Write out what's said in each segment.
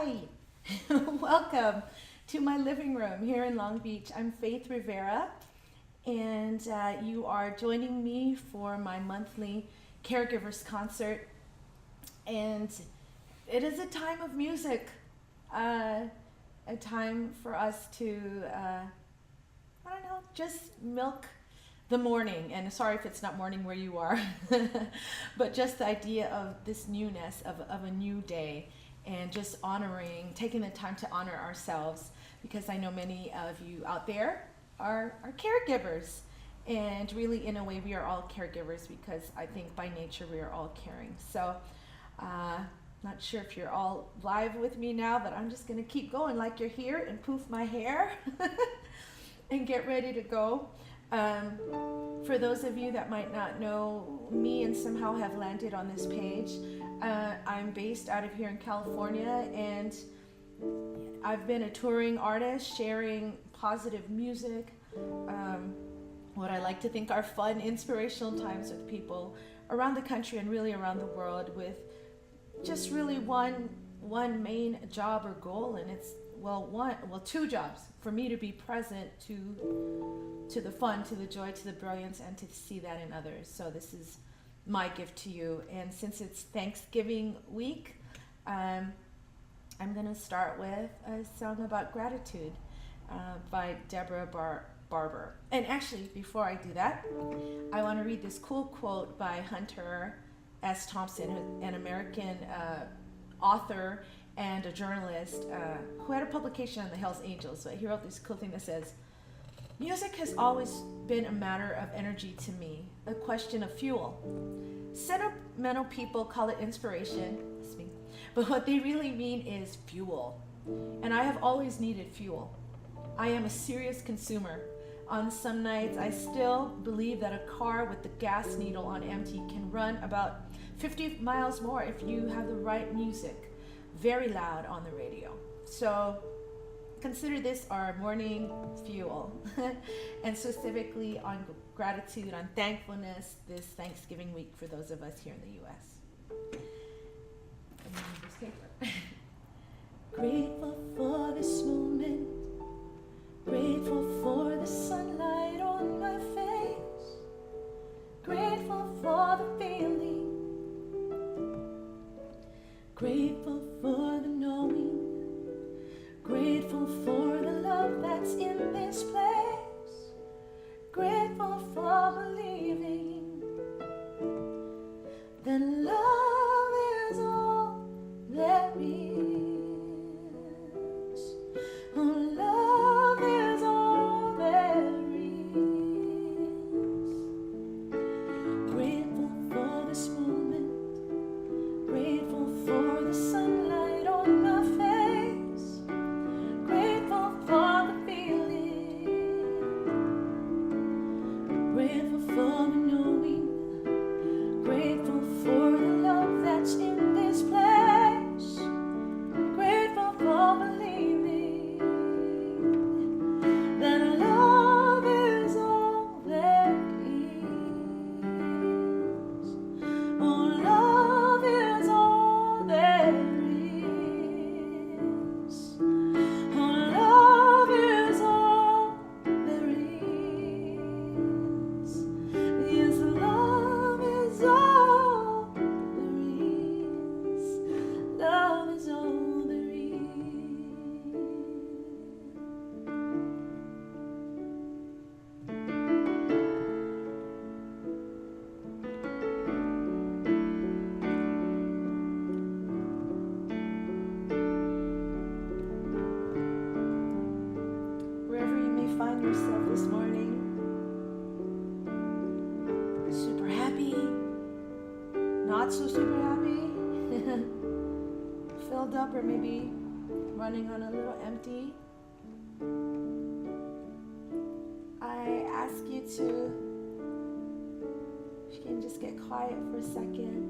Hi, welcome to my living room here in Long Beach. I'm Faith Rivera, and you are joining me for my monthly Caregivers concert. And it is a time of music, a time for us to, I don't know, just milk the morning. And sorry if it's not morning where you are, but just the idea of this newness of a new day, and just taking the time to honor ourselves, because I know many of you out there are caregivers. And really, in a way, we are all caregivers, because I think by nature we are all caring. So, not sure if you're all live with me now, but I'm just going to keep going like you're here and poof my hair and get ready to go. For those of you that might not know me and somehow have landed on this page, I'm based out of here in California, and I've been a touring artist, sharing positive music, what I like to think are fun, inspirational times with people around the country and really around the world, with just really one main job or goal, and it's two jobs: for me to be present to the fun, to the joy, to the brilliance, and to see that in others. So this is my gift to you. And since it's Thanksgiving week, I'm going to start with a song about gratitude by Debra Barbre. And actually, before I do that, I want to read this cool quote by Hunter S. Thompson, an American author and a journalist who had a publication on the Hells Angels. So he wrote this cool thing that says, "Music has always been a matter of energy to me, a question of fuel. Sentimental people call it inspiration, that's me, but what they really mean is fuel. And I have always needed fuel. I am a serious consumer. On some nights, I still believe that a car with the gas needle on empty can run about 50 miles more if you have the right music very loud on the radio. So consider this our morning fuel." And specifically on gratitude, on thankfulness, this Thanksgiving week for those of us here in the U.S. Grateful for this moment, grateful for the sunlight on my face, grateful for the feeling, grateful for the knowing, grateful for the love that's in this place, grateful for believing that love is all there is. Oh, love is all there is. Grateful for this moment, grateful for the sunlight on my face, grateful for the feeling, grateful for the knowing, grateful for the love that's in this place, grateful for believing that love is all there is. Oh, love is all there is. Oh, love is all there is. Yes, love is all there is. Love is all there is. Wherever you may find yourself this morning, super happy, not so super happy, filled up, or maybe running on a little empty, I ask you to, if you can just get quiet for a second,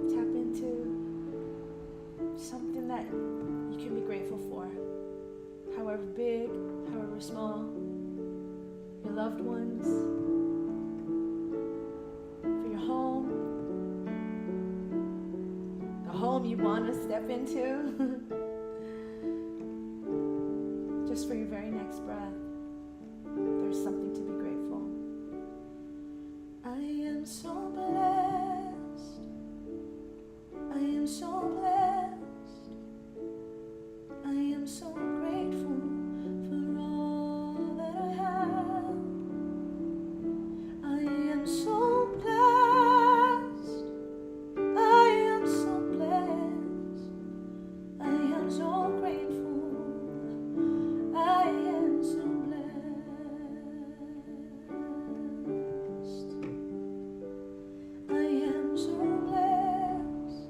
tap into something that you can be grateful for, however big, however small, your loved ones, for your home, the home realm you want to step into. Just for your very next breath, there's something to be grateful. I am so blessed. I am so blessed. I am so grateful for all that I have. I am so blessed. I am so blessed. I am so grateful. I am so blessed. I am so blessed.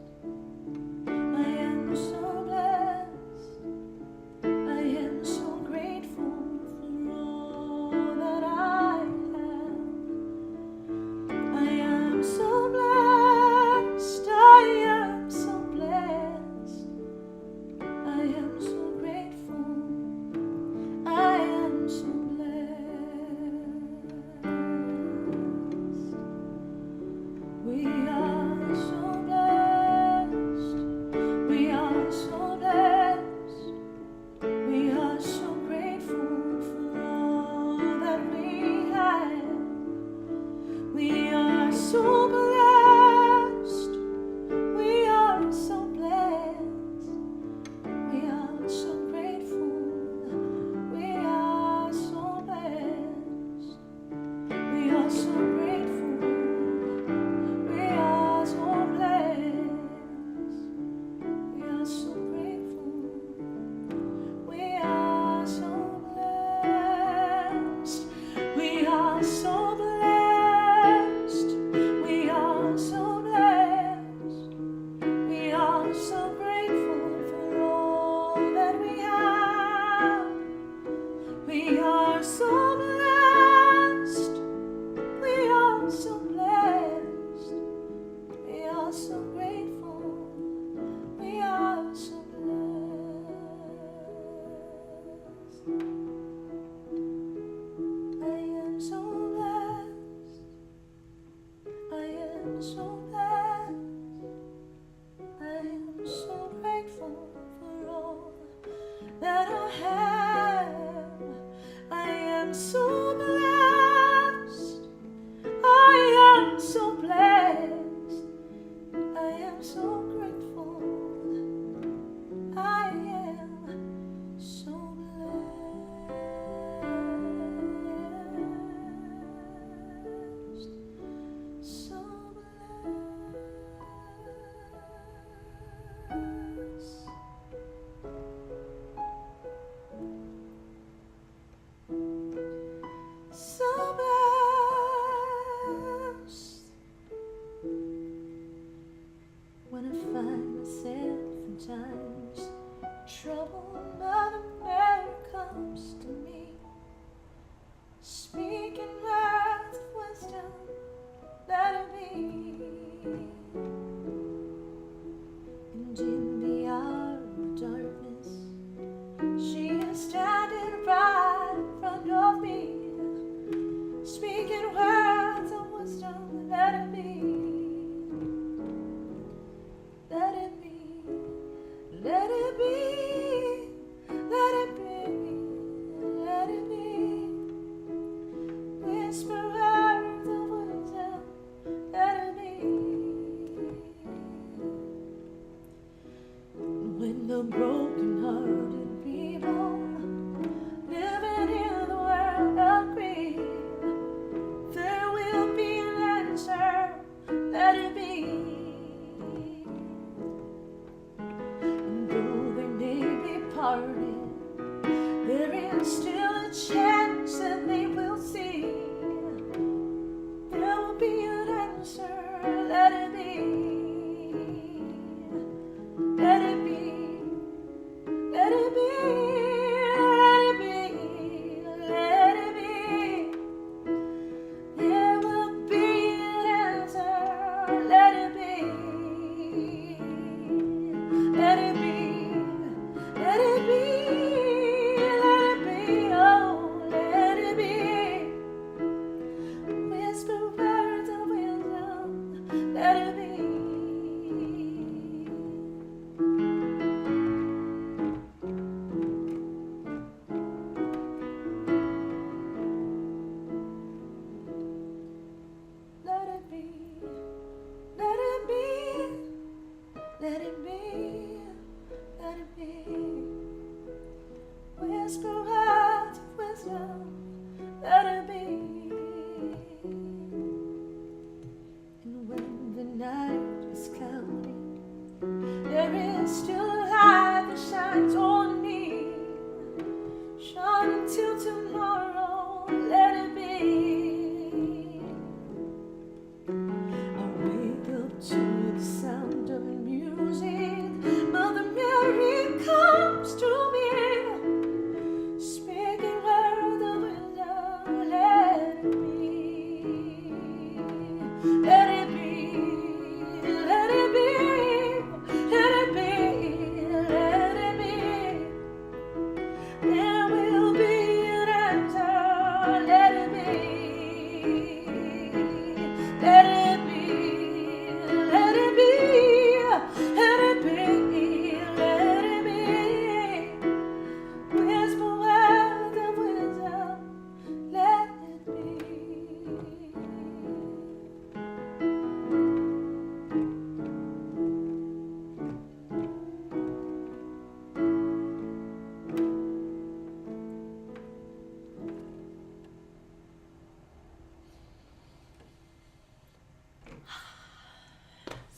I am so blessed. I am so grateful for all that I have. I am so blessed. I am so blessed. I am so grateful. I am so blessed. We are so blessed. We are so blessed. We are so grateful for all that we have. We are so blessed. We are so blessed. We are so grateful. We are so blessed. We are so grateful. We are so blessed. We are so grateful. We are so blessed. We are so blessed. We are so blessed. We are so grateful for all that we have. We are so blessed. We are so blessed. We are so grateful. We are so blessed. I am so blessed.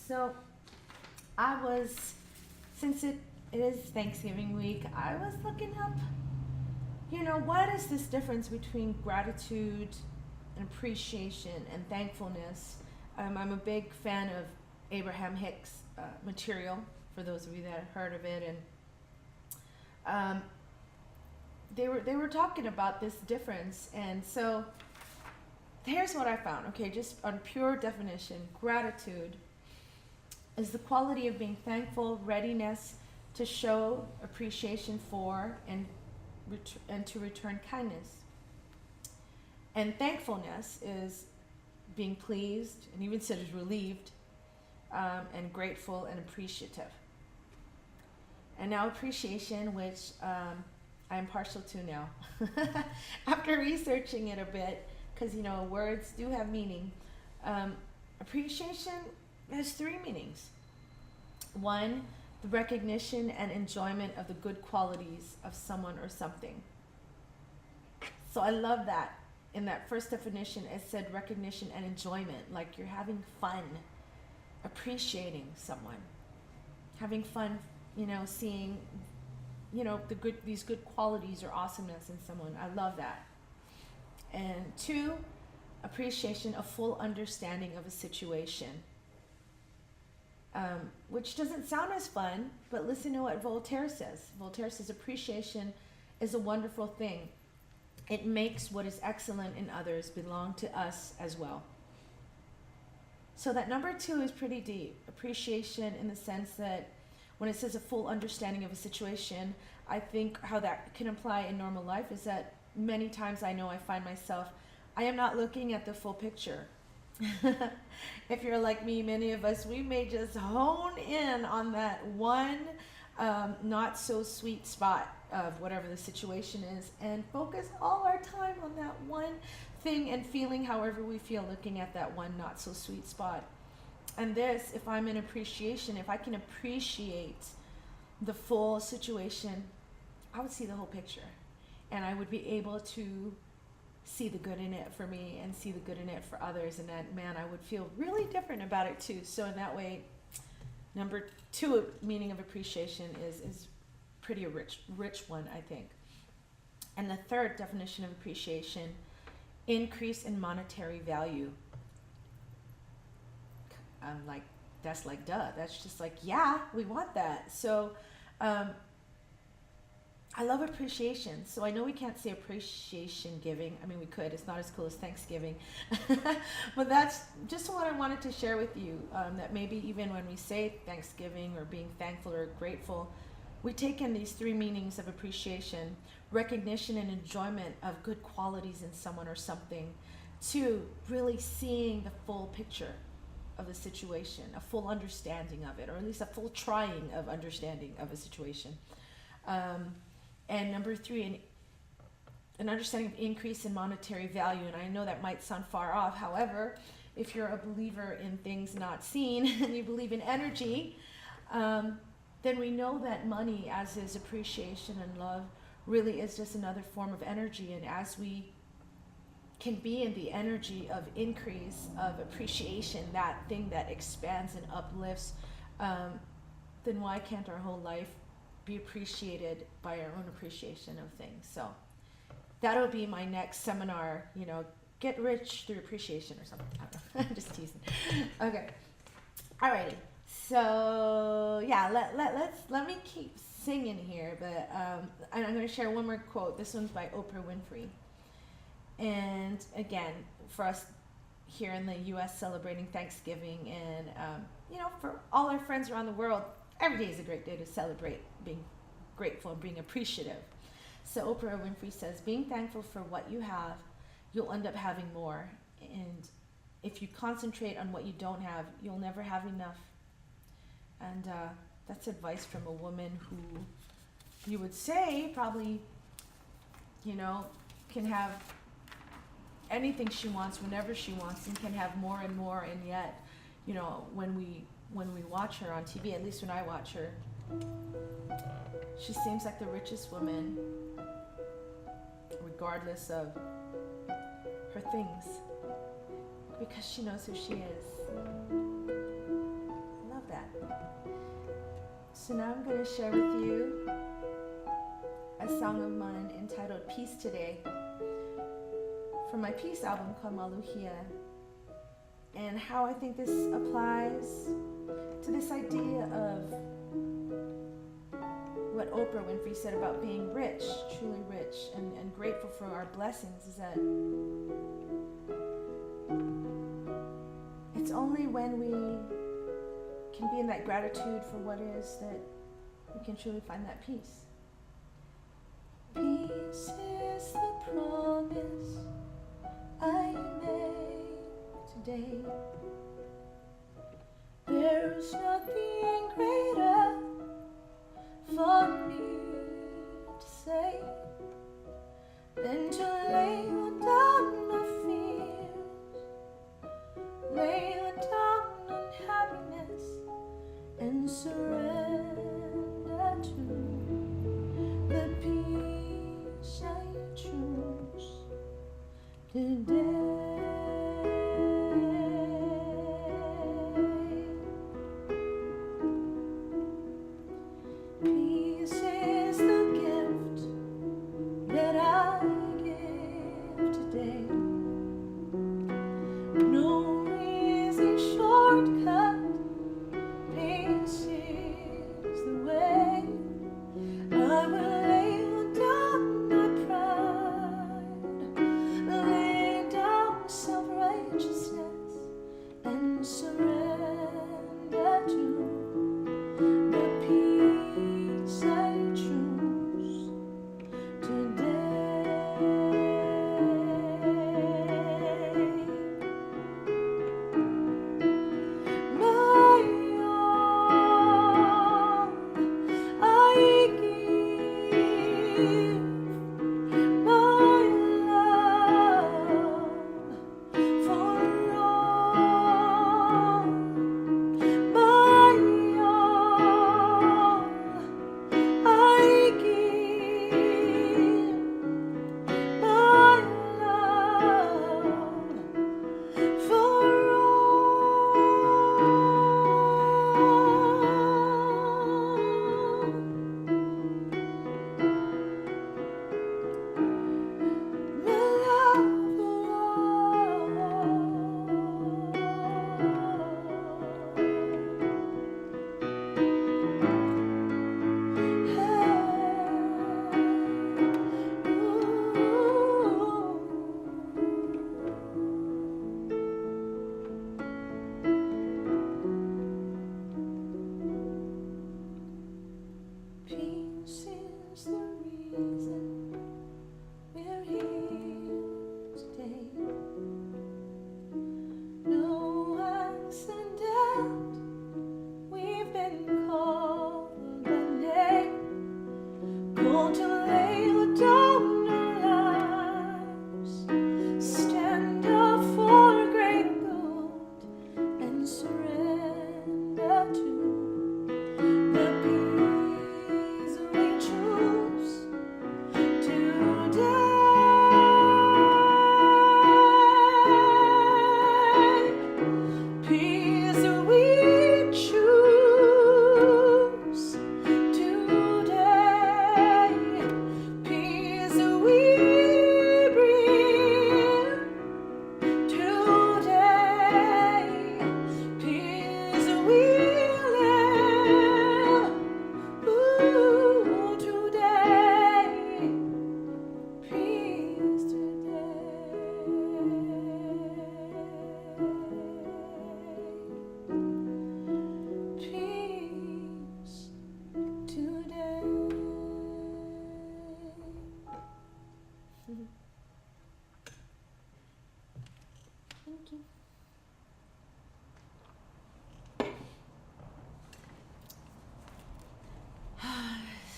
So since it is Thanksgiving week, I was looking up, what is this difference between gratitude and appreciation and thankfulness? I'm a big fan of Abraham Hicks' material, for those of you that have heard of it, and they were talking about this difference, and so here's what I found. Okay, just on pure definition, gratitude is the quality of being thankful, readiness to show appreciation for and to return kindness. And thankfulness is being pleased, and even said is relieved, and grateful and appreciative. And now appreciation, which I'm partial to now. After researching it a bit, because words do have meaning. Appreciation has three meanings. One, the recognition and enjoyment of the good qualities of someone or something. So I love that. In that first definition, it said recognition and enjoyment, like you're having fun, appreciating someone, having fun, seeing, these good qualities or awesomeness in someone. I love that. And two, appreciation, a full understanding of a situation. Which doesn't sound as fun, but listen to what Voltaire says. Voltaire says appreciation is a wonderful thing. It makes what is excellent in others belong to us as well. So that number two is pretty deep. Appreciation in the sense that when it says a full understanding of a situation, I think how that can apply in normal life is that many times I know I find myself, I am not looking at the full picture. If you're like me, many of us, we may just hone in on that one not so sweet spot of whatever the situation is and focus all our time on that one thing and feeling however we feel, looking at that one not so sweet spot. And this, if I'm in appreciation, if I can appreciate the full situation, I would see the whole picture, and I would be able to see the good in it for me and see the good in it for others, and that, man, I would feel really different about it too. So in that way, number two meaning of appreciation is pretty a rich one, I think. And the third definition of appreciation, increase in monetary value. I'm like, that's like, duh. That's just like, yeah, we want that. So I love appreciation. So I know we can't say appreciation giving. I mean, we could. It's not as cool as Thanksgiving. But that's just what I wanted to share with you, that maybe even when we say Thanksgiving or being thankful or grateful, we take in these three meanings of appreciation: recognition and enjoyment of good qualities in someone or something. Two, really seeing the full picture of the situation, a full understanding of it, or at least a full trying of understanding of a situation. And number three, an understanding of increase in monetary value. And I know that might sound far off. However, if you're a believer in things not seen and you believe in energy, then we know that money, as is appreciation and love, really is just another form of energy. And as we can be in the energy of increase, of appreciation, that thing that expands and uplifts, then why can't our whole life be appreciated by our own appreciation of things? So that'll be my next seminar, get rich through appreciation or something. I don't know. I'm just teasing. Okay. Alrighty. So yeah, let me keep singing here, but I'm going to share one more quote. This one's by Oprah Winfrey. And again, for us here in the U.S. celebrating Thanksgiving, and for all our friends around the world, every day is a great day to celebrate being grateful and being appreciative. So Oprah Winfrey says, being thankful for what you have, you'll end up having more. And if you concentrate on what you don't have, you'll never have enough. And that's advice from a woman who you would say probably, can have anything she wants whenever she wants and can have more and more. And yet, when we watch her on TV, at least when I watch her, she seems like the richest woman, regardless of her things, because she knows who she is. that. So now I'm going to share with you a song of mine entitled Peace Today from my Peace album called Maluhia, and how I think this applies to this idea of what Oprah Winfrey said about being rich, truly rich, and grateful for our blessings, is that it's only when we can be in that gratitude for what is that we can truly find that peace. Peace is the promise I made today. There's nothing greater for me to say than to lay down my fears, lay down unhappiness, and surrender to the peace I choose today.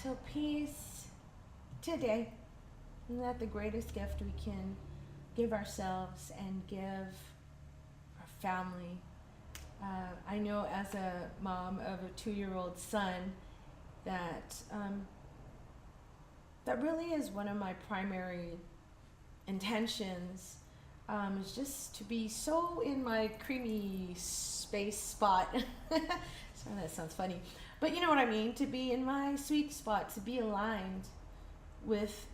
So peace today. Isn't that the greatest gift we can give ourselves and give our family? I know as a mom of a 2-year-old son that that really is one of my primary intentions, is just to be so in my creamy space spot Sorry, that sounds funny. But you know what I mean, to be in my sweet spot, to be aligned with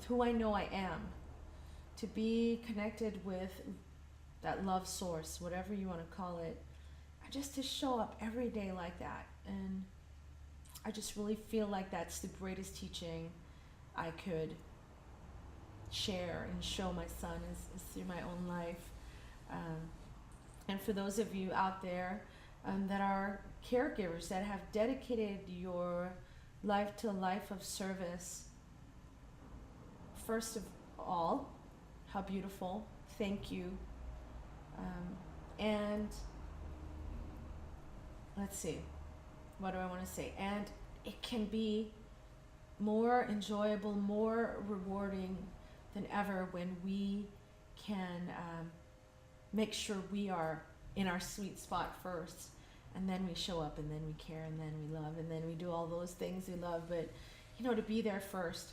who I know I am, to be connected with that love source, whatever you want to call it, and just to show up every day like that. And I just really feel like that's the greatest teaching I could share and show my son is through my own life. And for those of you out there that are caregivers, that have dedicated your life to a life of service, first of all, how beautiful. Thank you. And let's see, what do I want to say? And it can be more enjoyable, more rewarding than ever when we can make sure we are in our sweet spot first, and then we show up, and then we care, and then we love, and then we do all those things we love. But you know, to be there first,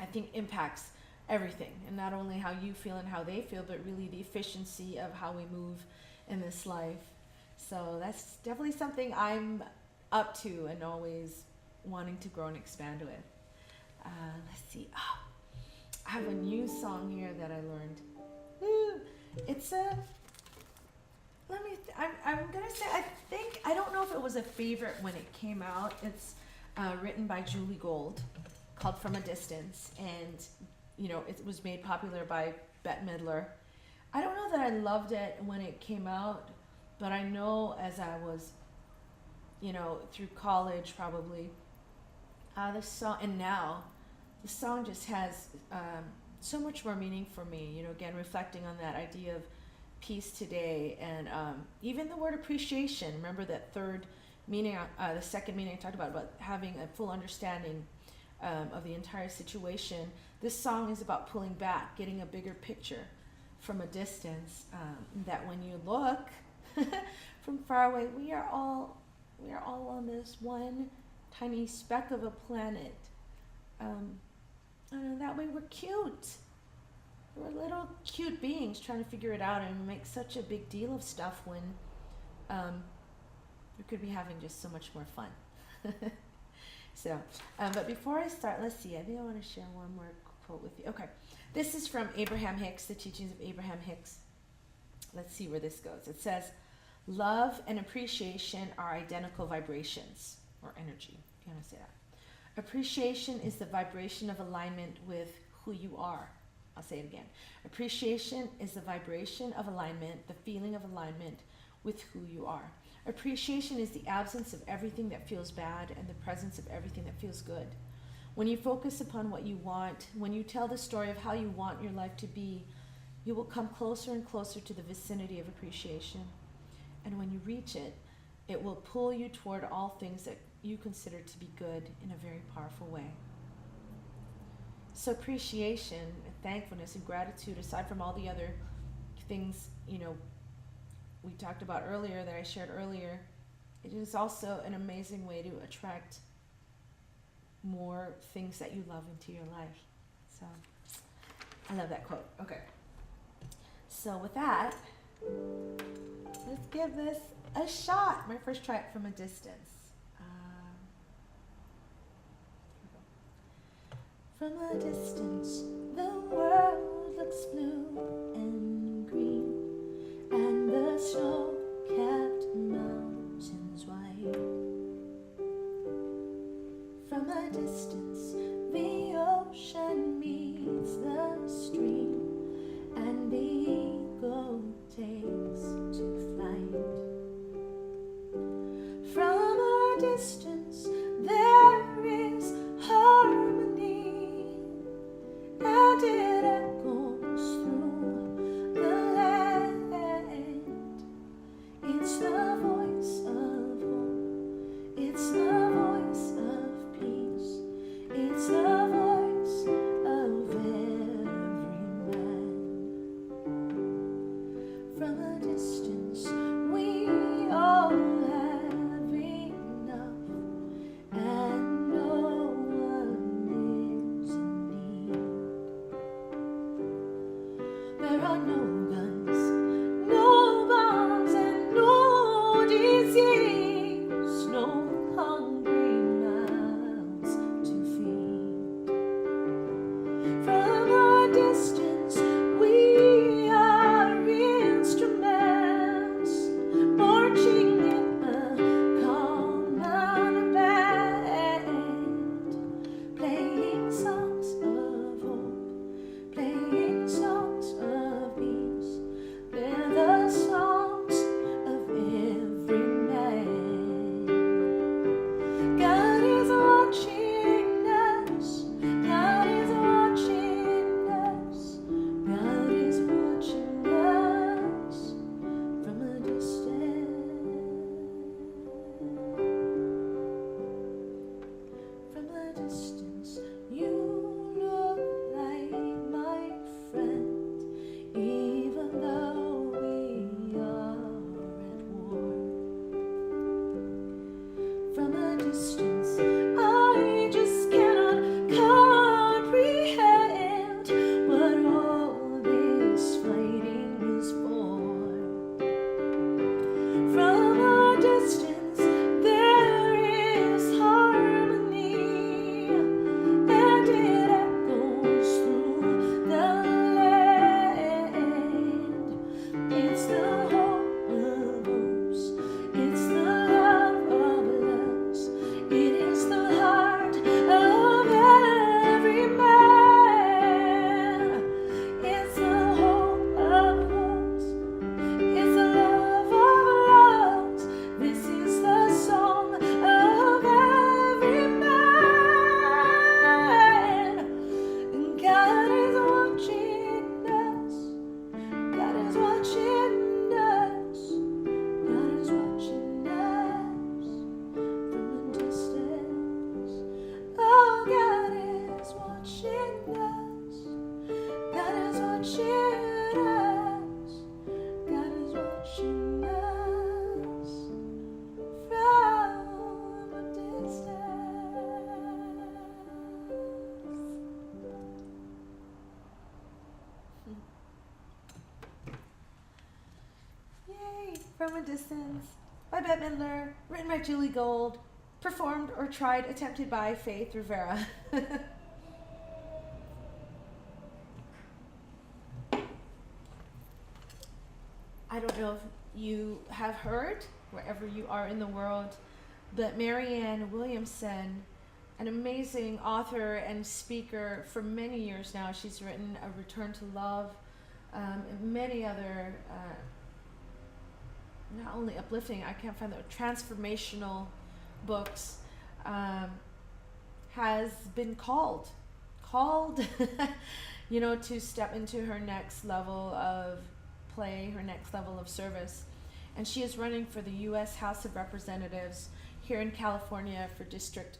I think impacts everything, and not only how you feel and how they feel, but really the efficiency of how we move in this life. So that's definitely something I'm up to and always wanting to grow and expand with. Let's see. Oh, I have a new song here that I learned. Woo. It's a, I'm gonna say, I don't know if it was a favorite when it came out. It's written by Julie Gold, called From a Distance, and you know, it was made popular by Bette Midler. I don't know that I loved it when it came out, but I know as I was, you know, through college probably, the song, and now, the song just has so much more meaning for me, you know, again, reflecting on that idea of peace today, and even the word appreciation. Remember that third meaning, the second meaning I talked about having a full understanding of the entire situation. This song is about pulling back, getting a bigger picture from a distance, that when you look from far away, we are all on this one tiny speck of a planet. And that way we're cute. We're little cute beings trying to figure it out, and make such a big deal of stuff when we could be having just so much more fun. So, but before I start, let's see, I think I want to share one more quote with you. Okay, this is from Abraham Hicks, The Teachings of Abraham Hicks. Let's see where this goes. It says, love and appreciation are identical vibrations, or energy, if you want to say that. Appreciation is the vibration of alignment with who you are. I'll say it again. Appreciation is the vibration of alignment, the feeling of alignment with who you are. Appreciation is the absence of everything that feels bad and the presence of everything that feels good. When you focus upon what you want, when you tell the story of how you want your life to be, you will come closer and closer to the vicinity of appreciation. And when you reach it, it will pull you toward all things that you consider to be good in a very powerful way. So appreciation, thankfulness, and gratitude, aside from all the other things, you know, we talked about earlier, that I shared earlier, it is also an amazing way to attract more things that you love into your life. So I love that quote. Okay. So with that, let's give this a shot. My first try it from a distance. From a distance, the world looks blue and green, and the snow-capped mountains white. From a distance, the ocean meets the stream, and the eagle takes to flight. From a distance, there is harmony, and it echoes through the land. It's the voice of hope, it's the voice of peace, it's the voice of every man. From a distance, we all have enough, and no one is in need. There are no guns, no bombs, and no disease. from a Distance by Bette Midler, written by Julie Gold, performed or tried, attempted by Faith Rivera. I don't know if you have heard, wherever you are in the world, but Marianne Williamson, an amazing author and speaker for many years now. She's written A Return to Love, and many other, not only uplifting, I can't find the transformational books, has been called, to step into her next level of play, her next level of service. And she is running for the U.S. House of Representatives here in California for District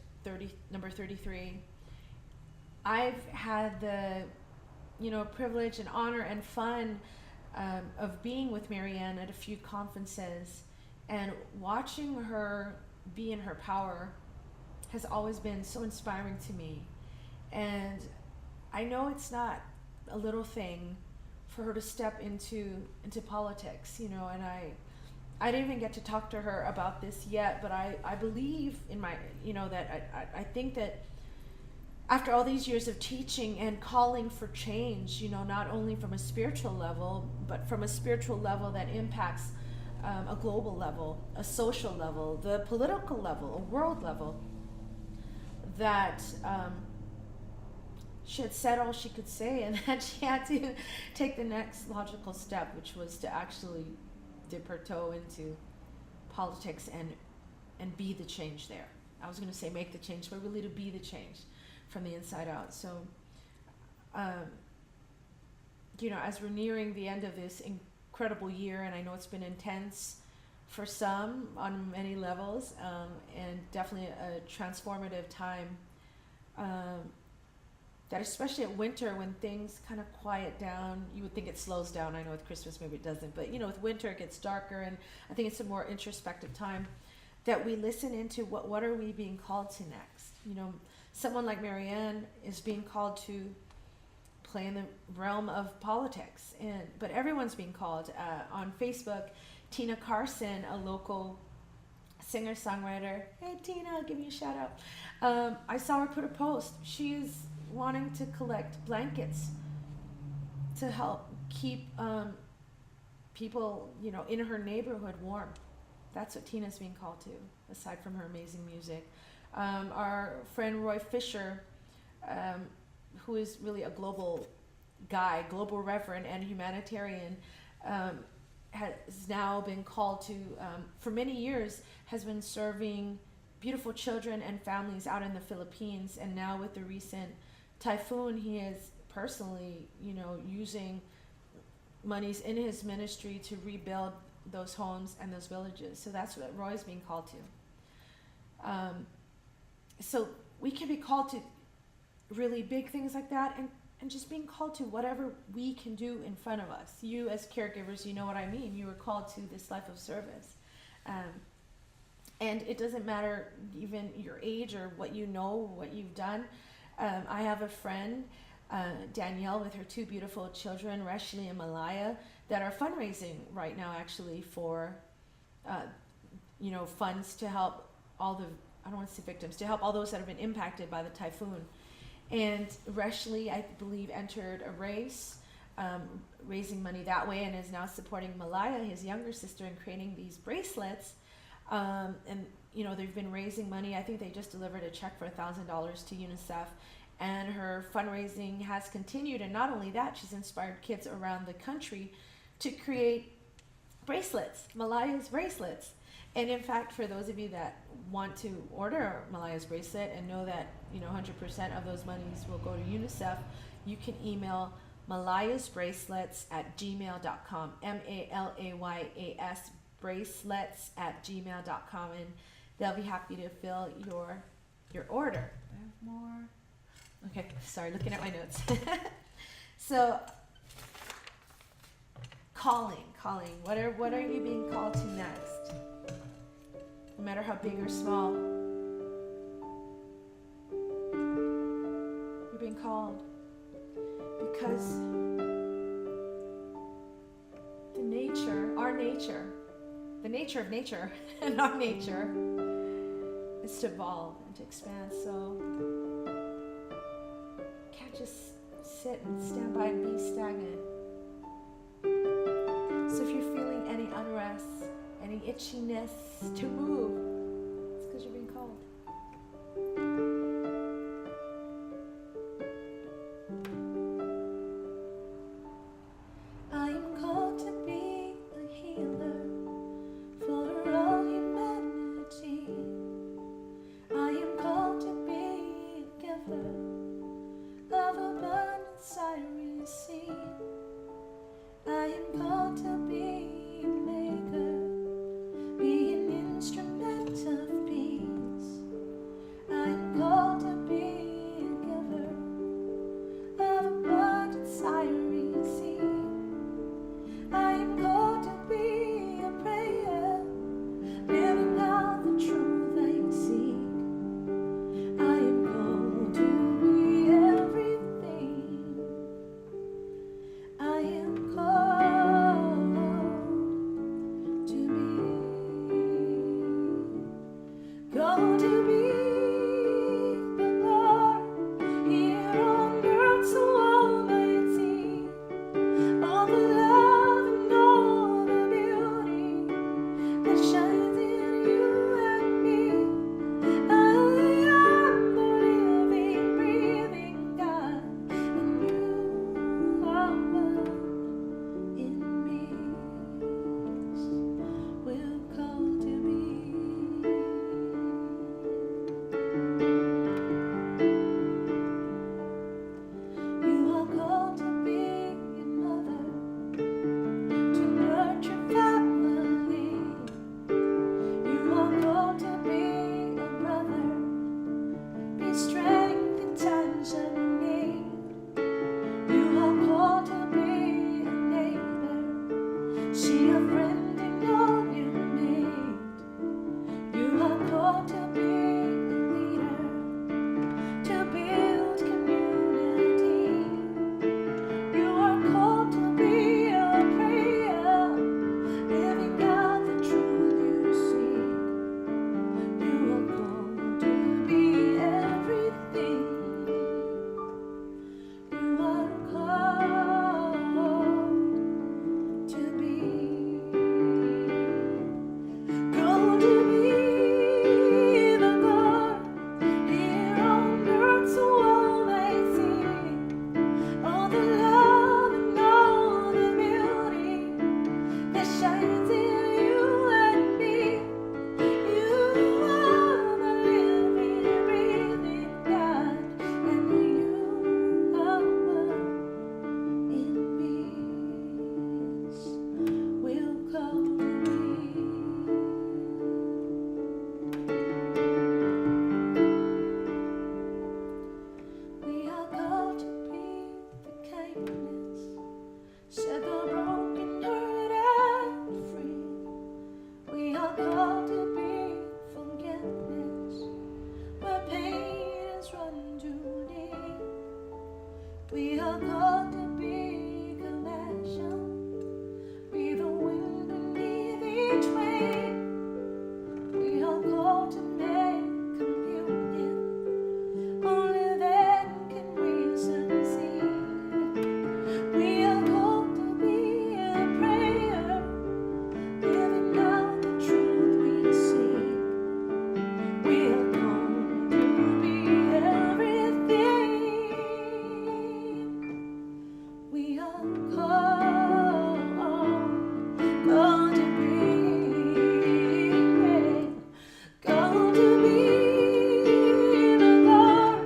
number 33. I've had the, privilege and honor and fun of being with Marianne at a few conferences, and watching her be in her power has always been so inspiring to me. And I know it's not a little thing for her to step into politics, and I didn't even get to talk to her about this yet, but I believe in my, that I think that after all these years of teaching and calling for change, not only from a spiritual level, but from a spiritual level that impacts a global level, a social level, the political level, a world level, that she had said all she could say, and that she had to take the next logical step, which was to actually dip her toe into politics and be the change there. I was going to say make the change, but really to be the change from the inside out. So, as we're nearing the end of this incredible year, and I know it's been intense for some on many levels, and definitely a transformative time, that especially at winter when things kind of quiet down, you would think it slows down. I know with Christmas maybe it doesn't, but with winter it gets darker, and I think it's a more introspective time that we listen into what are we being called to next. Someone like Marianne is being called to play in the realm of politics, but everyone's being called. On Facebook, Tina Carson, a local singer-songwriter, hey Tina, I'll give you a shout out. I saw her put a post. She's wanting to collect blankets to help keep people, in her neighborhood warm. That's what Tina's being called to, aside from her amazing music. Our friend Roy Fisher, who is really a global guy, global reverend and humanitarian, has now been called to, for many years, has been serving beautiful children and families out in the Philippines, and now with the recent typhoon, he is personally, using monies in his ministry to rebuild those homes and those villages. So that's what Roy's being called to. So we can be called to really big things like that, and just being called to whatever we can do in front of us. You as caregivers, you know what I mean. You were called to this life of service. And it doesn't matter even your age or what what you've done. I have a friend, Danielle, with her two beautiful children, Reshley and Malaya, that are fundraising right now actually for, funds to help all the, I don't want to say victims, to help all those that have been impacted by the typhoon. And Reshley, I believe, entered a race, raising money that way, and is now supporting Malaya, his younger sister, in creating these bracelets. And they've been raising money. I think they just delivered a check for $1,000 to UNICEF, and her fundraising has continued. And not only that, she's inspired kids around the country to create bracelets, Malaya's bracelets. And in fact, for those of you that want to order Malaya's bracelet and know that 100% of those monies will go to UNICEF, you can email malayasbracelets@gmail.com, MALAYAS bracelets@gmail.com, and they'll be happy to fill your order. I have more. Okay, sorry, looking at my notes. So, calling. What are you being called to next? No matter how big or small, you're being called because our nature the nature of nature and our nature is to evolve and to expand. So can't just sit and stand by and be stagnant. So if you're feeling any unrest, any itchiness to move, it's because you're being called. I am called to be a healer for all humanity. I am called to be a giver of abundance I receive. I am called to be a maker, be an instrument of peace. I am called to be a giver of abundance I receive. I am called to be a prayer, living out the truth I seek. I am called to be everything. I am called to be, called to be the Lord here on earth, so all might see all the love and all the beauty that shines in you and me. I am the living, breathing God, and you are one in me. We're called to be. You are called to be a mother, to nurture family. You are called to be a brother, be strength in times of need. You are called to be a neighbor, see a friend in all you need. You are called to be a leader, to build community. You are called to be a prayer, living out the truth you seek. You are called to be everything. You are called to be, called to be the Lord here on earth, so all might see all the love and all the beauty that shines in you and me. You are the living, breathing God, and you are one in me. We'll call to be. We are called to be the kindness, set the broken-hearted free. We are called to be forgiveness, where pain has run too deep. We are called to be compassion, be the wind beneath each wave. We are called to make communion, only then can we succeed. We are called to be a prayer, living out the truth we seek. We are called to be everything. We are called to be, called to be the Lord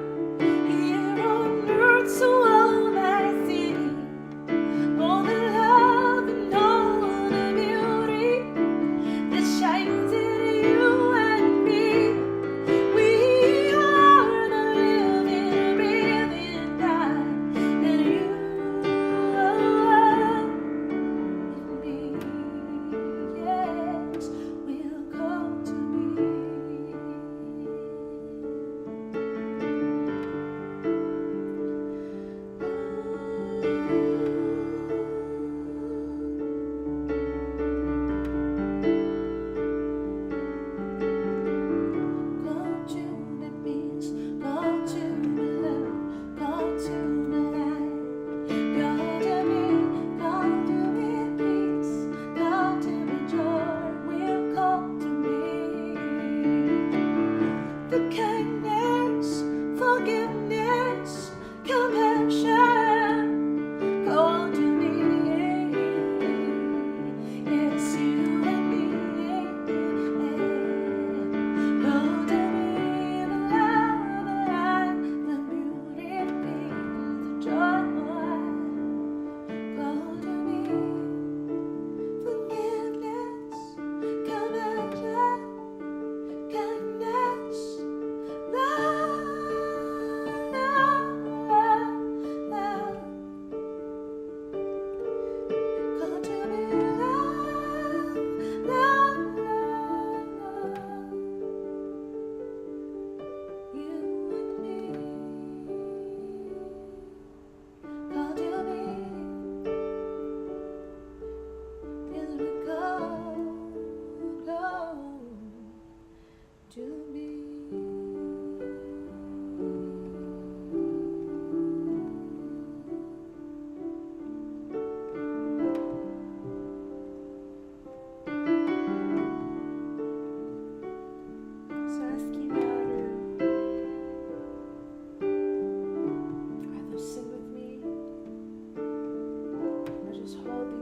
here on earth, so all might see all the love and all the beauty that shines in you and me. We are the living, breathing God, and you are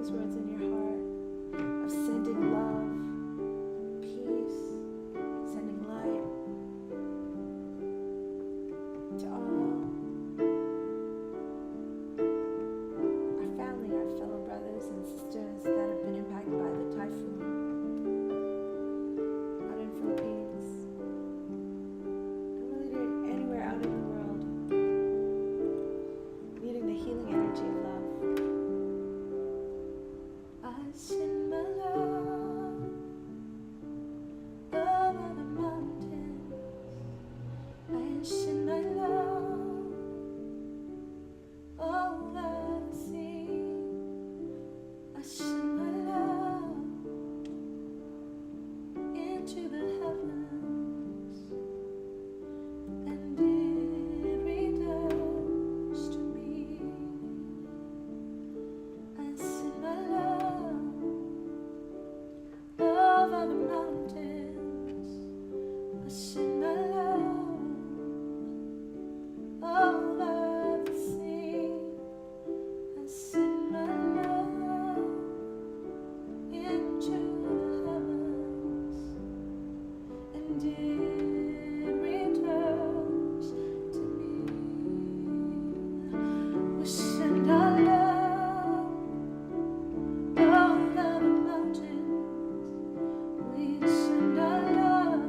these words in your heart of sending love, peace, sending light to all our family, our fellow brothers and sisters that have been impacted by the typhoon out in Philippines, and really anywhere out in the world, needing the healing energy of love. I send my love over the mountains. I send my love over the sea. I send my love into the heavens, and it returns to me. I send my love over the mountains. I send my love over the sea. I send my love into the heavens, and it returns to me. We send our love over the mountains. We send our love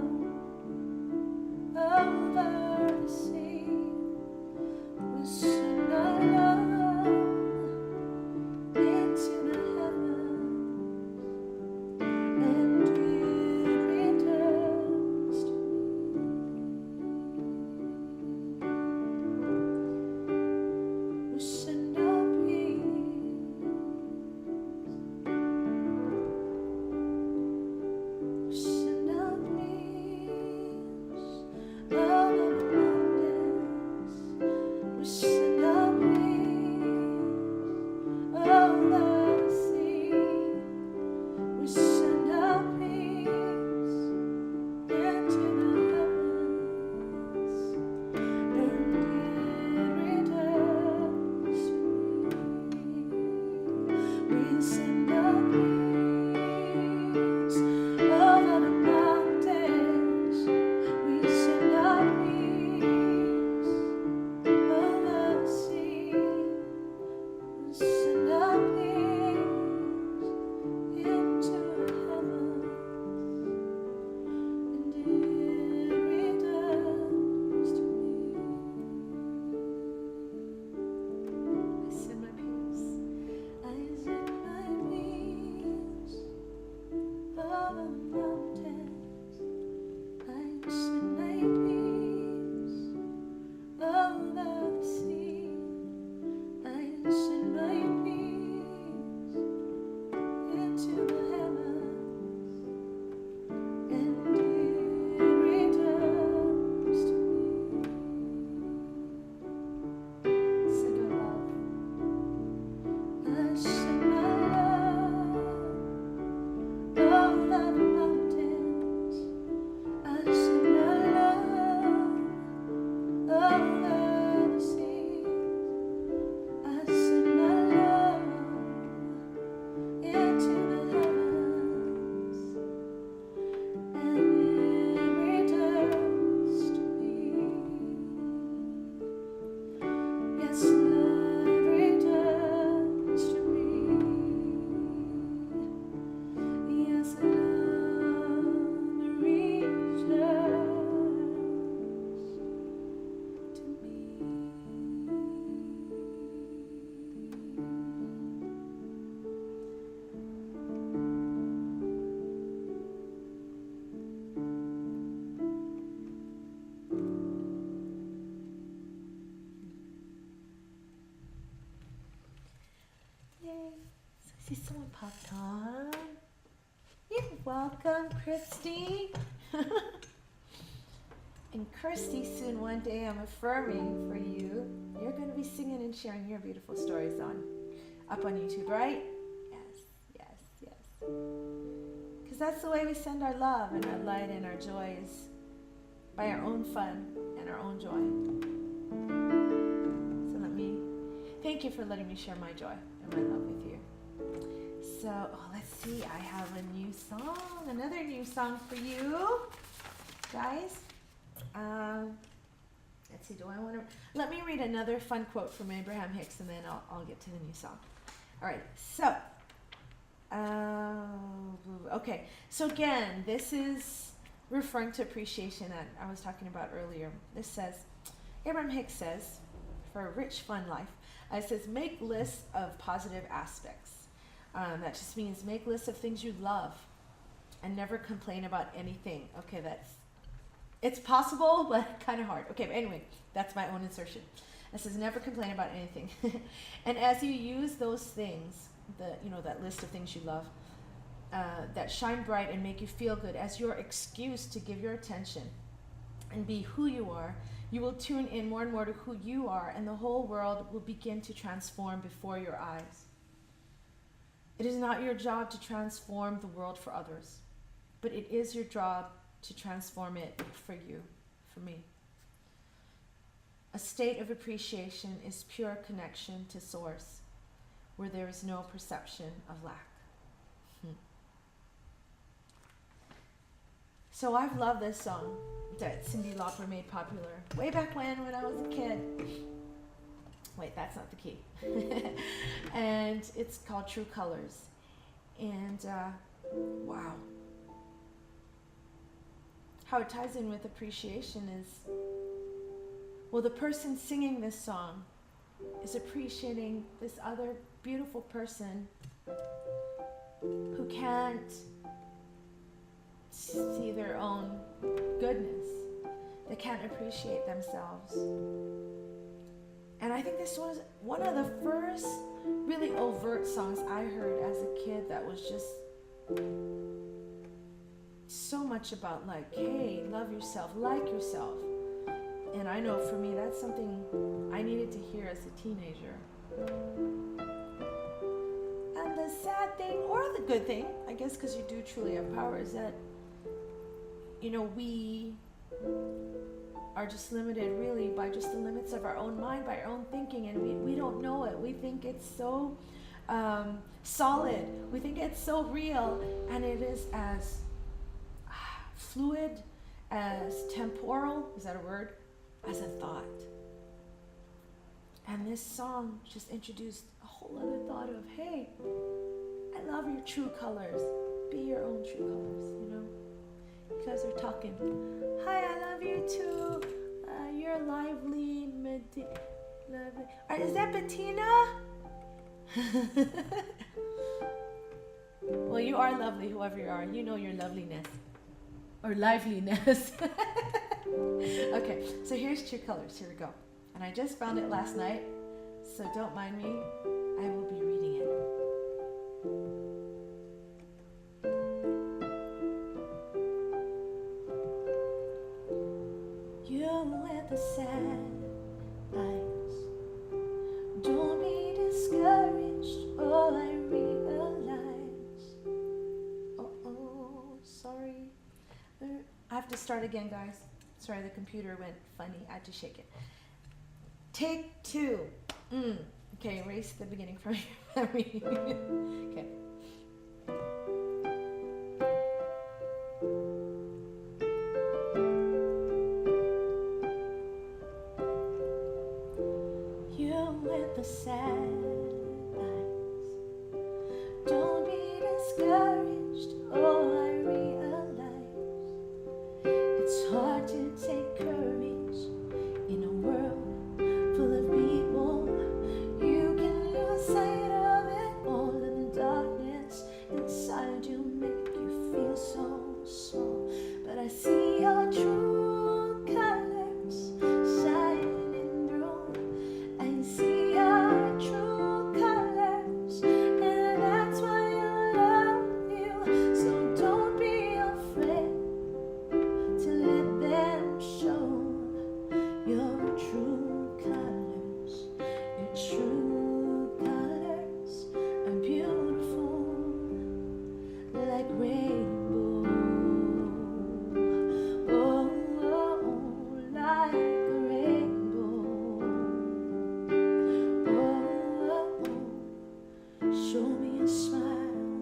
over the sea. We send our love into the heavens, and it returns to me. We send our peace. We send our peace over the mountains. We send our peace over the sea. We send our peace into the heavens, and it returns to me. We send our peace over the mountains. We send our peace over the sea. We send our peace into the heavens, and it returns to me. I send my peace. I send my peace over the mountains. I send my peace over the sea. I send my peace into the heavens, and it returns to me. Send our love. I send my love over the mountains. I send my love over the sea. I send my love into the heavens, and it returns to me. Yes, love returns to me. Yes, love returns to me. Yay. So I see someone popped on. You're welcome, Christy. And Christy, soon one day I'm affirming for you, you're going to be singing and sharing your beautiful stories up on YouTube, right? Yes, yes, yes. Because that's the way we send our love and our light and our joy, is by our own fun and our own joy. So thank you for letting me share my joy and my love with you. So, let's see. I have a new song, another new song for you, guys. Let's see. Do I want to? Let me read another fun quote from Abraham Hicks, and then I'll get to the new song. All right. So, okay. So again, this is referring to appreciation that I was talking about earlier. This says, Abraham Hicks says, for a rich, fun life, it says, make lists of positive aspects. That just means make lists of things you love and never complain about anything. Okay, it's possible, but kind of hard. Okay, but anyway, that's my own insertion. It says never complain about anything. And as you use those things, that list of things you love, that shine bright and make you feel good as your excuse to give your attention and be who you are, you will tune in more and more to who you are, and the whole world will begin to transform before your eyes. It is not your job to transform the world for others, but it is your job to transform it for you, for me. A state of appreciation is pure connection to Source, where there is no perception of lack. So I've loved this song that Cyndi Lauper made popular way back when I was a kid. Wait, that's not the key. And it's called True Colors. And wow. How it ties in with appreciation is, well, the person singing this song is appreciating this other beautiful person who can't see their own goodness. They can't appreciate themselves. And I think this was one of the first really overt songs I heard as a kid that was just so much about like, hey, love yourself, like yourself. And I know for me, that's something I needed to hear as a teenager. And the sad thing, or the good thing, I guess because you do truly have power, is that, we are just limited really by just the limits of our own mind, by our own thinking, and we don't know it. We think it's so solid. We think it's so real, and it is as fluid, as temporal, is that a word? As a thought. And this song just introduced a whole other thought of, hey, I love your true colors. Be your own true colors, You guys are talking. Hi, I love you too. You're lively. Is that Bettina? Well, you are lovely, whoever you are. You know your loveliness. Or liveliness. Okay, so here's True Colors. Here we go. And I just found it last night, so don't mind me. I will be reading it. You with the sad eyes, don't be discouraged. All I realize. Sorry. I have to start again, guys. Sorry, the computer went funny. I had to shake it. Take 2. Okay, erase the beginning from your memory. Okay. You with the sad eyes, don't be discouraged. Oh, I it's hard to take courage in a world full of people. You can lose sight of it all, and the darkness inside you make you feel so small. But I see your true colors shining through. I see your true colors, and that's why I love you. So don't be afraid to let them show your true colors. Your true colors are beautiful, like rainbow. Oh, like a rainbow. Oh, show me a smile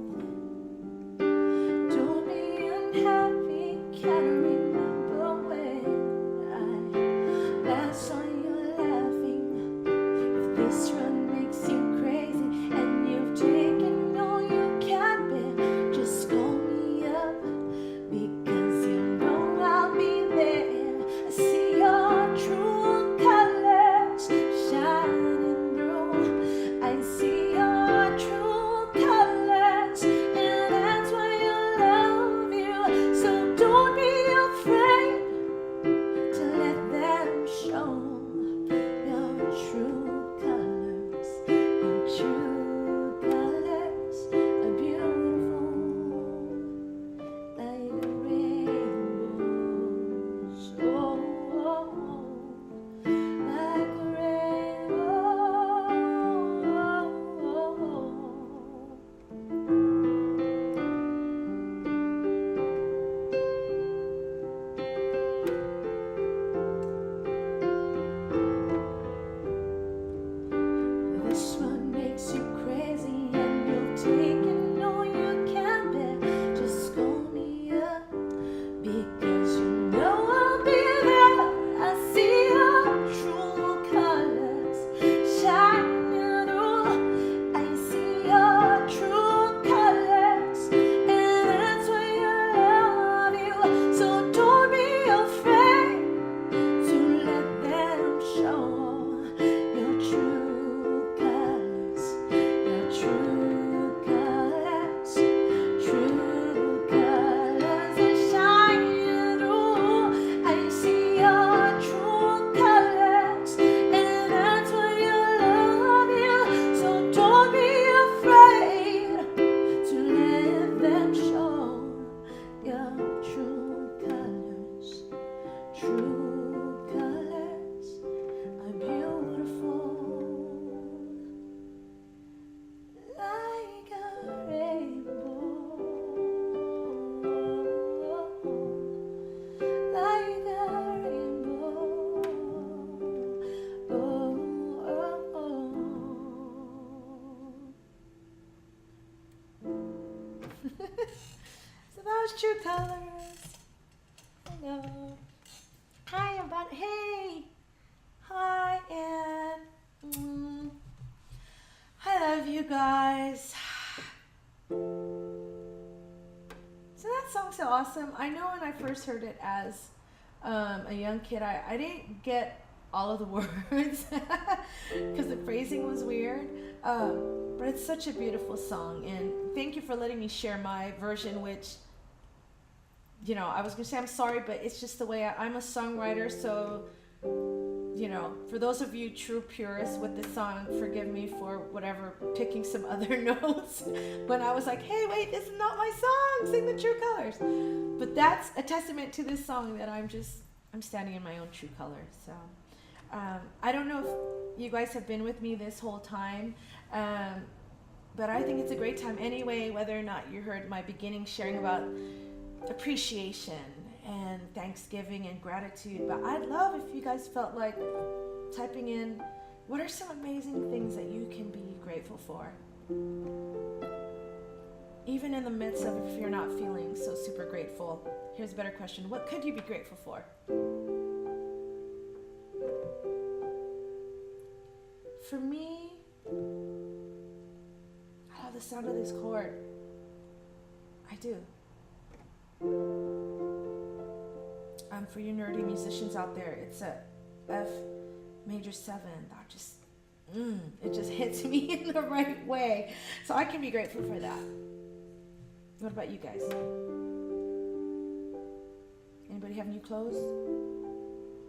So those true colors. Hello. Hi, everybody. Hey. Hi, Anne. I love you guys. So that song's so awesome. I know when I first heard it as a young kid, I didn't get all of the words because the phrasing was weird. But it's such a beautiful song. And thank you for letting me share my version, which, you know, I was going to say I'm sorry, but it's just the way I'm a songwriter. So, you know, for those of you true purists with this song, forgive me for whatever, picking some other notes when I was like, hey, wait, this is not my song, sing the true colors. But that's a testament to this song that I'm standing in my own true colors. So I don't know if you guys have been with me this whole time, but I think it's a great time anyway, whether or not you heard my beginning sharing about appreciation and Thanksgiving and gratitude. But I'd love if you guys felt like typing in, what are some amazing things that you can be grateful for? Even in the midst of, if you're not feeling so super grateful, here's a better question. What could you be grateful for? For me, I love the sound of this chord. I do. For you nerdy musicians out there, it's a F major 7. That just, it just hits me in the right way. So I can be grateful for that. What about you guys? Anybody have new clothes?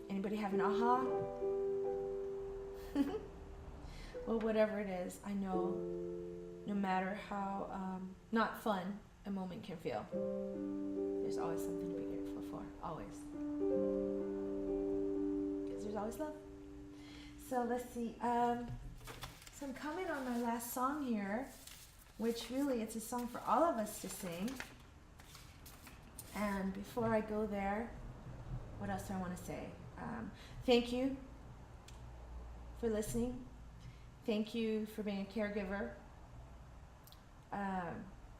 Anybody have an aha? Well, whatever it is, I know no matter how not fun a moment can feel, there's always something to be grateful for. Always. Because there's always love. So let's see. So I'm coming on my last song here, which really it's a song for all of us to sing. And before I go there, what else do I want to say? Thank you for listening. Thank you for being a caregiver.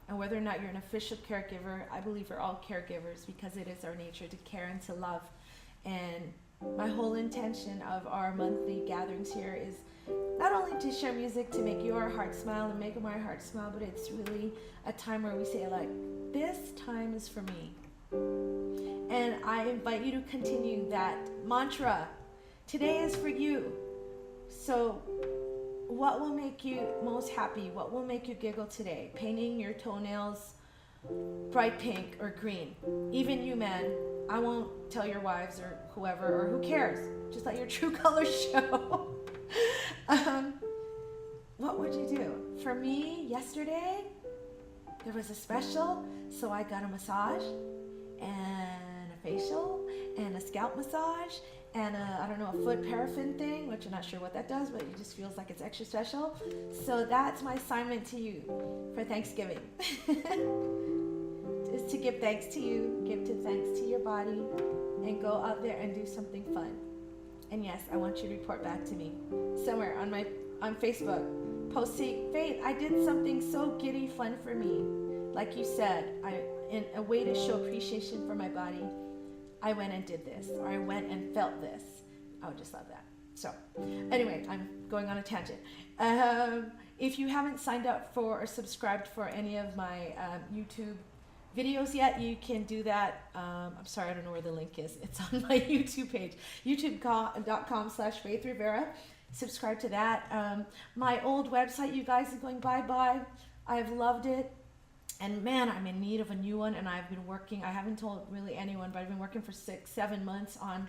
And whether or not you're an official caregiver, I believe we're all caregivers because it is our nature to care and to love. And my whole intention of our monthly gatherings here is not only to share music to make your heart smile and make my heart smile, but it's really a time where we say, like, this time is for me. And I invite you to continue that mantra. Today is for you. So what will make you most happy? What will make you giggle today? Painting your toenails bright pink or green. Even you men, I won't tell your wives or whoever, or who cares? Just let your true colors show. What would you do? For me, yesterday, there was a special, so I got a massage and a facial and a scalp massage and a foot paraffin thing, which I'm not sure what that does, but it just feels like it's extra special. So that's my assignment to you for Thanksgiving. Is to give thanks to you, thanks to your body, and go out there and do something fun. And yes, I want you to report back to me somewhere on Facebook. Posting, Faith, I did something so giddy fun for me. Like you said, in a way to show appreciation for my body, I went and did this, or I went and felt this. I would just love that. So anyway, I'm going on a tangent. If you haven't signed up for or subscribed for any of my YouTube videos yet, you can do that. I'm sorry, I don't know where the link is. It's on my YouTube page, youtube.com/Faith Rivera. Subscribe to that. My old website, you guys, is going bye-bye. I've loved it. And man, I'm in need of a new one, and I've been working, I haven't told really anyone, but I've been working for 6-7 months on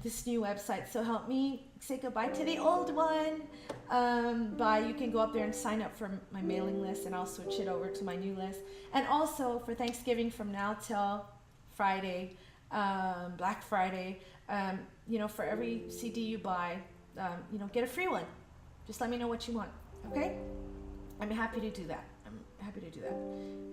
this new website. So help me say goodbye to the old one. You can go up there and sign up for my mailing list, and I'll switch it over to my new list. And also for Thanksgiving, from now till Friday, Black Friday, for every CD you buy, get a free one. Just let me know what you want, okay? I'm happy to do that.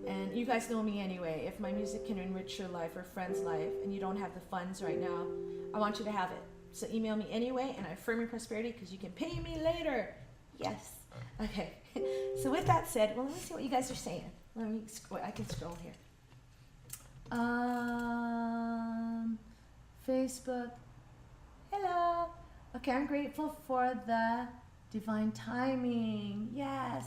And you guys know me anyway. If my music can enrich your life or a friend's life and you don't have the funds right now, I want you to have it. So email me anyway, and I affirm your prosperity because you can pay me later. Yes. Okay. So with that said, well, let me see what you guys are saying. I can scroll here. Facebook. Hello. Okay, I'm grateful for the divine timing. Yes.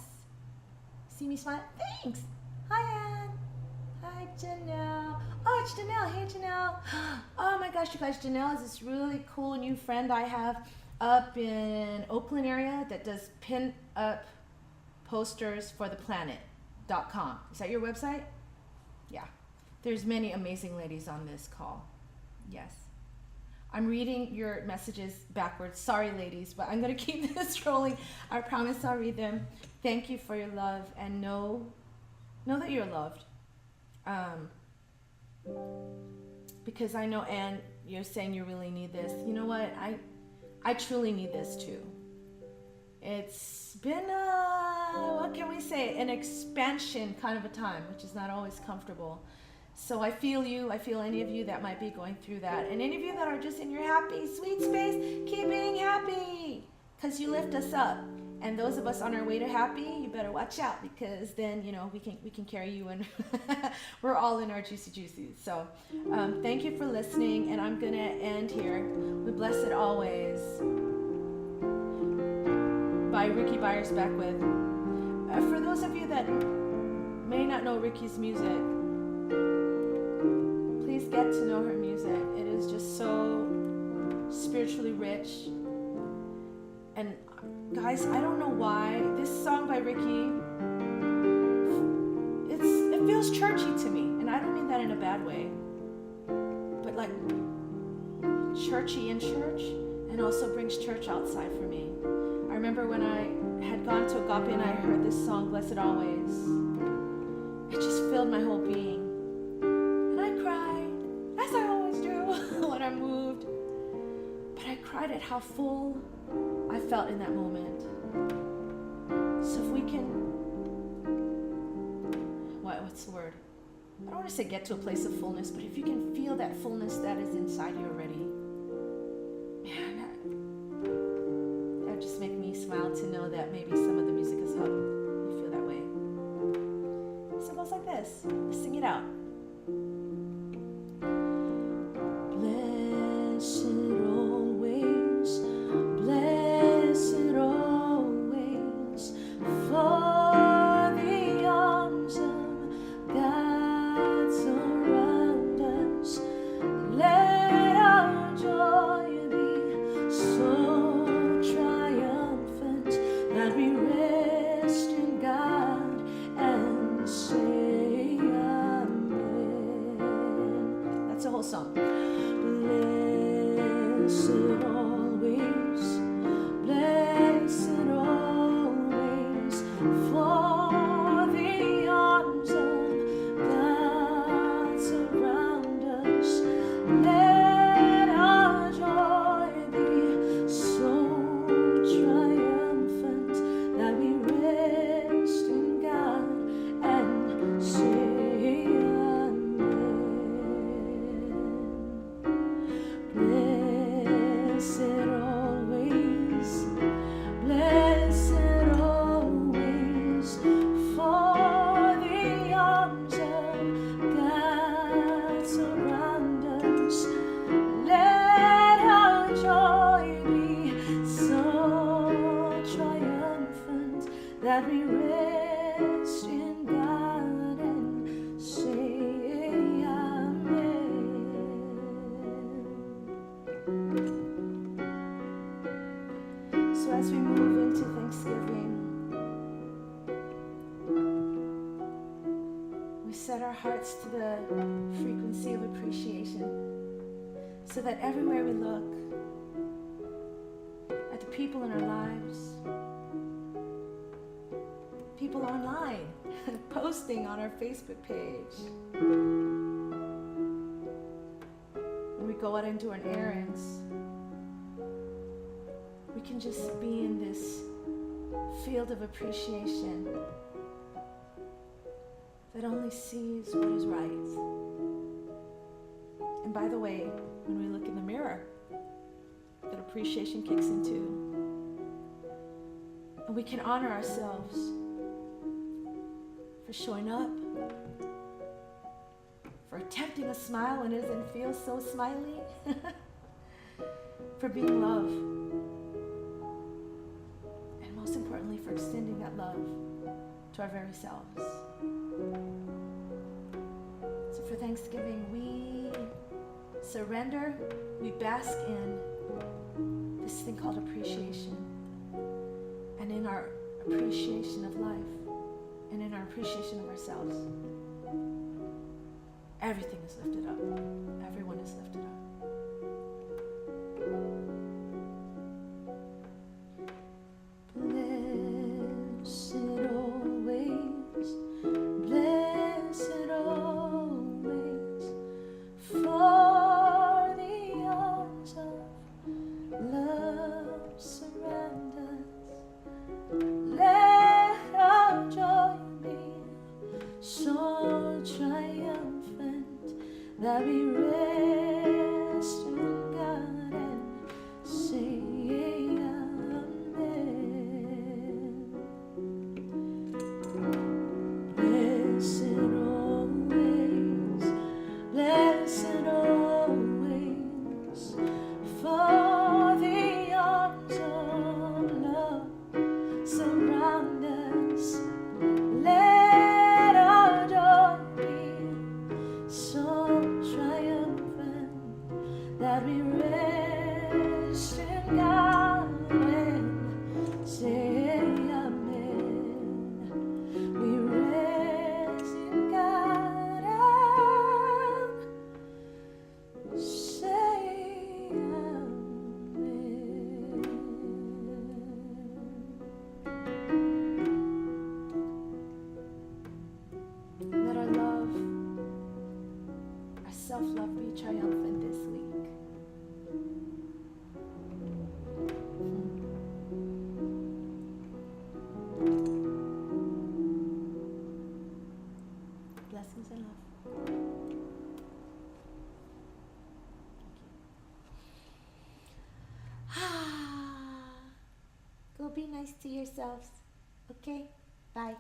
See me smile? Thanks. Hi, Ann. Hi, Janelle. Oh, it's Janelle. Hey, Janelle. Oh my gosh, you guys, Janelle is this really cool new friend I have up in Oakland area that does pin up posters for the planet.com. Is that your website? Yeah. There's many amazing ladies on this call. Yes. I'm reading your messages backwards. Sorry, ladies, but I'm going to keep this rolling. I promise I'll read them. Thank you for your love, and know that you're loved. Because I know, Anne, you're saying you really need this. You know what? I truly need this too. It's been what can we say? An expansion kind of a time, which is not always comfortable. So I feel you. I feel any of you that might be going through that. And any of you that are just in your happy, sweet space, keep being happy. Because you lift us up. And those of us on our way to happy, you better watch out, because then, we can carry you, and we're all in our juicy. So thank you for listening. And I'm going to end here with Blessed Always by Ricky Byers Beckwith. For those of you that may not know Ricky's music, please get to know her music. It is just so spiritually rich. And guys, I don't know why this song by Ricky, it feels churchy to me, and I don't mean that in a bad way, but like churchy in church, and also brings church outside for me. I remember when I had gone to Agape and I heard this song, Blessed Always, it just filled my whole being. And I cried, as I always do when I'm moved. But I cried at how full I felt in that moment. So if we can, what's the word? I don't want to say get to a place of fullness, but if you can feel that fullness that is inside you already, man, that would just make me smile to know that maybe some of the music has helped you feel that way. So it goes like this. Sing it out. Hearts to the frequency of appreciation, so that everywhere we look at the people in our lives, people online posting on our Facebook page, when we go out and do our errands, we can just be in this field of appreciation that only sees what is right. And by the way, when we look in the mirror, that appreciation kicks in too. And we can honor ourselves for showing up, for attempting a smile when it doesn't feel so smiley, for being love, and most importantly, for extending that love to our very selves. So for Thanksgiving, we surrender, we bask in this thing called appreciation. And in our appreciation of life, and in our appreciation of ourselves, everything is lifted up. Everyone is lifted up. Blessed always, blessed always, for the arms of love surround us. Let our joy be so triumphant that we rest in God and say amen. Blessed always, blessed always, for the arms of love surround us. Let our joy be so triumphant that we rest in God and say amen. We rest in God and say amen. Let our love, our self-love be triumphant this week. Blessings and love. Go be nice to yourselves. Okay? Bye.